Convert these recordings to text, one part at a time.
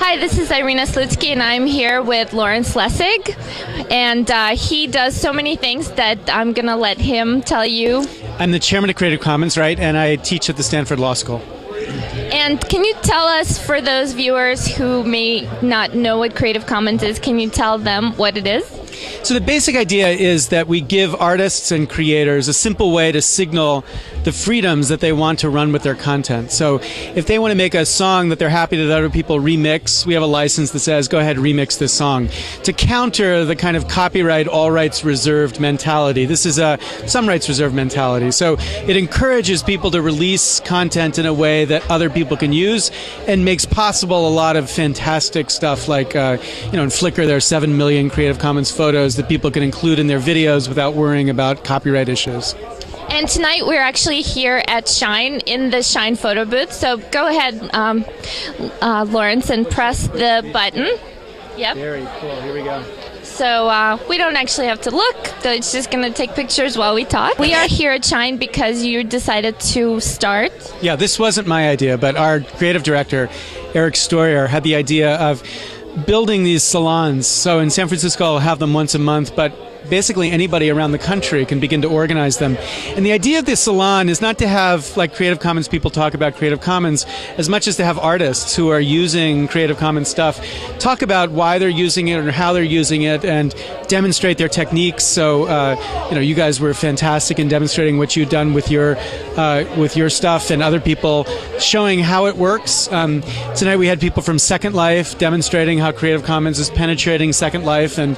Hi, this is Irina and I'm here with Lawrence Lessig, and he does so many things that I'm going to let him tell you. I'm the chairman of Creative Commons, right, and I teach at the Stanford Law School. And can you tell us, for those viewers who may not know what Creative Commons is, can you tell them what it is? So the basic idea is that we give artists and creators a simple way to signal the freedoms that they want to run with their content. So if they want to make a song that they're happy that other people remix, we have a license that says, go ahead, remix this song. To counter the kind of copyright, all rights reserved mentality, this is a some rights reserved mentality. So it encourages people to release content in a way that other people can use and makes possible a lot of fantastic stuff like, in Flickr there are 7 million Creative Commons photos that people can include in their videos without worrying about copyright issues. And tonight we're actually here at Shine, in the Shine photo booth. So go ahead, Lawrence, and press the button. Yep. Very cool. Here we go. So we don't actually have to look. It's just going to take pictures while we talk. We are here at Shine because you decided to start. Yeah, this wasn't my idea, but our creative director, Eric Stoyer, had the idea of building these salons. So in San Francisco, I'll have them once a month, but basically anybody around the country can begin to organize them. And the idea of this salon is not to have, like, Creative Commons people talk about Creative Commons, as much as to have artists who are using Creative Commons stuff talk about why they're using it or how they're using it and demonstrate their techniques. So, you guys were fantastic in demonstrating what you've done with your stuff, and other people showing how it works. Tonight we had people from Second Life demonstrating how Creative Commons is penetrating Second Life, and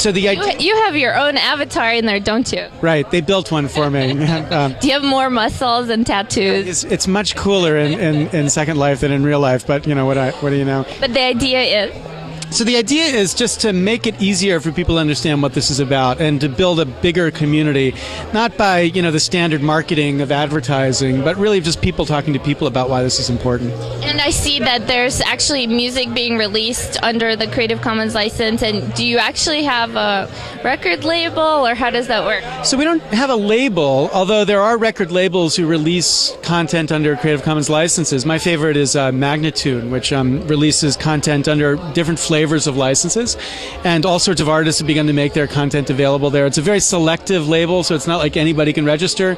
so the idea. You have your own avatar in there, don't you? Right, they built one for me. Do you have more muscles and tattoos? It's much cooler in Second Life than in real life, but what do you know? But the idea is? So the idea is just to make it easier for people to understand what this is about and to build a bigger community, not by, the standard marketing of advertising, but really just people talking to people about why this is important. And I see that there's actually music being released under the Creative Commons license, and do you actually have a record label, or how does that work? So we don't have a label, although there are record labels who release content under Creative Commons licenses. My favorite is Magnitude, which releases content under different flavors of licenses, and all sorts of artists have begun to make their content available there. It's a very selective label, so it's not like anybody can register,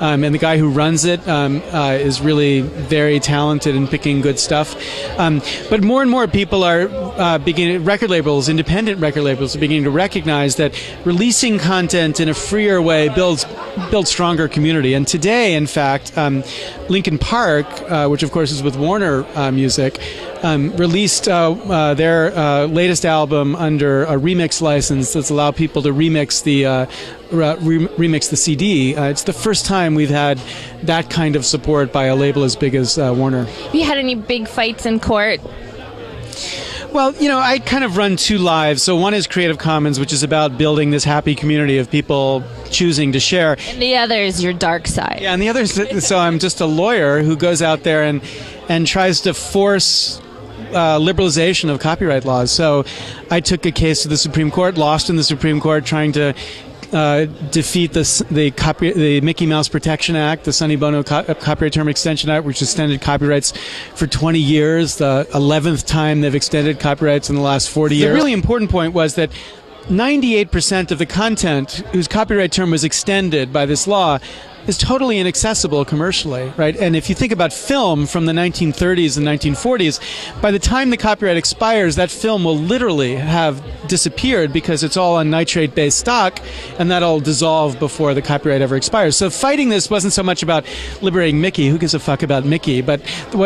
and the guy who runs it is really very talented in picking good stuff. But more and more people are record labels, independent record labels, are beginning to recognize that releasing content in a freer way builds stronger community. And today, in fact, Linkin Park, which of course is with Warner Music, released their latest album under a remix license that's allowed people to remix the CD. It's the first time we've had that kind of support by a label as big as Warner. Have you had any big fights in court? Well, I kind of run two lives. So one is Creative Commons, which is about building this happy community of people choosing to share. And the other is your dark side. Yeah, and the other is, so I'm just a lawyer who goes out there and tries to force liberalization of copyright laws. So I took a case to the Supreme Court, lost in the Supreme Court, trying to defeat the Mickey Mouse Protection Act, the Sonny Bono Copyright Term Extension Act, which extended copyrights for 20 years, the 11th time they've extended copyrights in the last 40 years. The really important point was that 98% of the content whose copyright term was extended by this law is totally inaccessible commercially, right? And if you think about film from the 1930s and 1940s, by the time the copyright expires, that film will literally have disappeared because it's all on nitrate-based stock, and that'll dissolve before the copyright ever expires. So fighting this wasn't so much about liberating Mickey, who gives a fuck about Mickey, but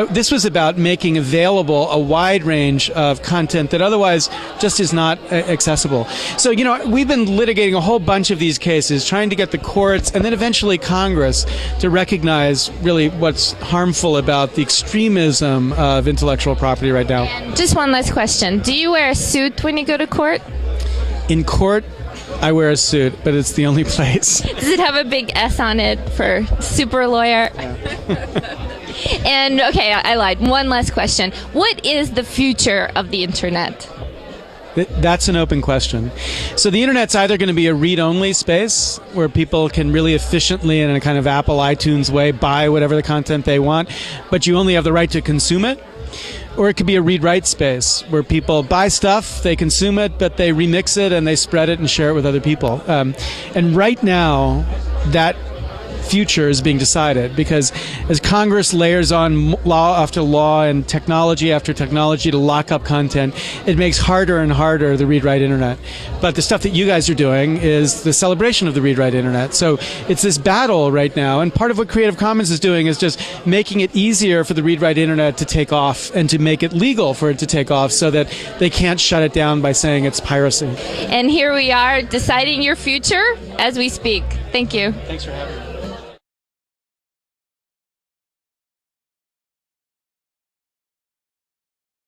this was about making available a wide range of content that otherwise just is not accessible. So, we've been litigating a whole bunch of these cases, trying to get the courts and then eventually Congress to recognize really what's harmful about the extremism of intellectual property right now. And just one last question. Do you wear a suit when you go to court? In court, I wear a suit, but it's the only place. Does it have a big S on it for super lawyer? Yeah. And, okay, I lied. One last question. What is the future of the internet? That's an open question. So the internet's either going to be a read-only space where people can really efficiently, in a kind of Apple iTunes way, buy whatever the content they want, but you only have the right to consume it. Or it could be a read-write space where people buy stuff, they consume it, but they remix it and they spread it and share it with other people. And right now, that future is being decided because as Congress layers on law after law and technology after technology to lock up content, it makes harder and harder the read-write internet. But the stuff that you guys are doing is the celebration of the read-write internet. So it's this battle right now, and part of what Creative Commons is doing is just making it easier for the read-write internet to take off and to make it legal for it to take off so that they can't shut it down by saying it's piracy. And here we are deciding your future as we speak. Thank you. Thanks for having me.